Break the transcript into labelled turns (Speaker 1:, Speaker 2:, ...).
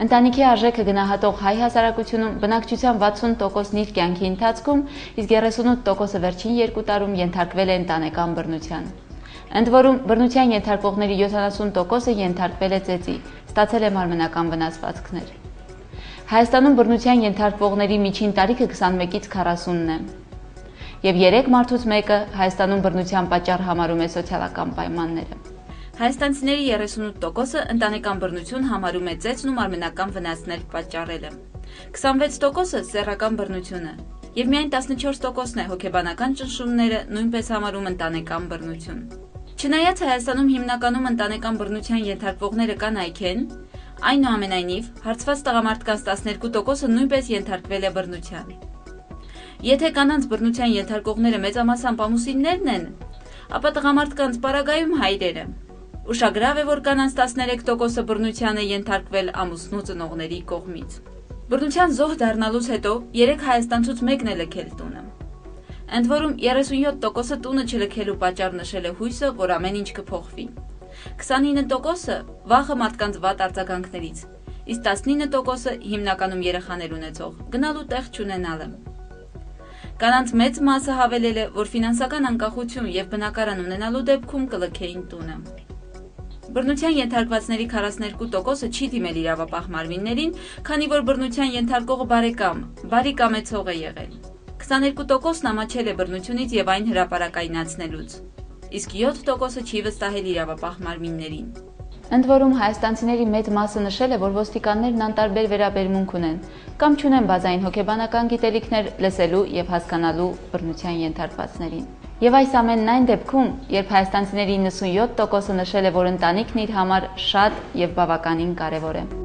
Speaker 1: Ընտանիքի արժեքը գնահատող հայ հասարակությունում բնակչության 60%-ն իր կյանքի ընթացքում, իսկ 38%-ը վերջին 2 տարում ենթարկվել է ընտանեկան բռնության։ Ընդ որում, բռնության ենթարկվողների 70%-ը ենթարկվել է ծեծի, ստացել է մարմնական վնասվածքներ։ Հայաստանում բռնության ենթարկվողների միջին տարիքը 21-ից 40-ն է, եւ 3 մարդուց մեկը Հայաստանում բռնության պատճառ համարում է սոցիալական պայմանները։ Հայաստանցիների 38%-ը ընտանեկան բռնություն համարում է ծեծն ու մարմնական վնասներ պատճառելը, 26%-ը սեռական բռնությունը եւ միայն 14%-ն է հոգեբանական ճնշումները նույնպես համարում ընտանեկան բռնություն։ Չնայած Հայաստանում հիմնականում ընտանեկան բռնության ենթարկվողները կանայք են, այնուամենայնիվ հարցված տղամարդկանց 12%-ը նույնպես ենթարկվել է բռնության։ Եթե կանանց բռնության ենթարկողները մեծամասամբ ամուսիններն են, ապա տղամարդկանց պարագայում հայրերը։ Ուշագրավ է, որ կանանց 13%-ը բռնության է ենթարկվել ամուսնու ծնողների կողմից։ Բռնության զոհ դառնալուց հետո 3 հայաստանցուց մեկն է լքել տունը։ Ընդ որում 37%-ը տունը չլքելու պատճառ նշել է հույսը, որ ամեն ինչ կփոխվի։ 29%-ը վախը մարդկանց վատ արձագանքներից, իսկ 19%-ը հիմնականում երեխաներ ունեցող գնալու տեղ չունենալը։ Կանանց մեծ մասը հավելել է, որ ֆինանսական անկախություն եւ բնակարան ունենալու դեպքում կլքեին տունը։ Բռնության ենթարկվածների 42%-ը չի դիմել իրավապահ մարմիններին, քանի որ բռնության ենթարկողը բարի կամեցող է եղել։ 22%-ն ամաչել է բռնությունից եւ այն հրապարակայնացնելուց, իսկ 7%-ը չի վստահել իրավապահ մարմիններին։ Ընդ որում հայաստանցիների մեծ մասը նշել է, որ ոստիկաններն անտարբեր վերաբերմունք ունեն կամ չունեն բազային հոգեբանական գիտելիքներ լսելու եւ հասկանալու բռնության ենթարկվածներին։ Եվ այս ամենն այն դեպքում, երբ հայաստանցիների 97%-ը նշել է, որ ընտանիքն իր համար շատ եւ բավականին կարեւոր է։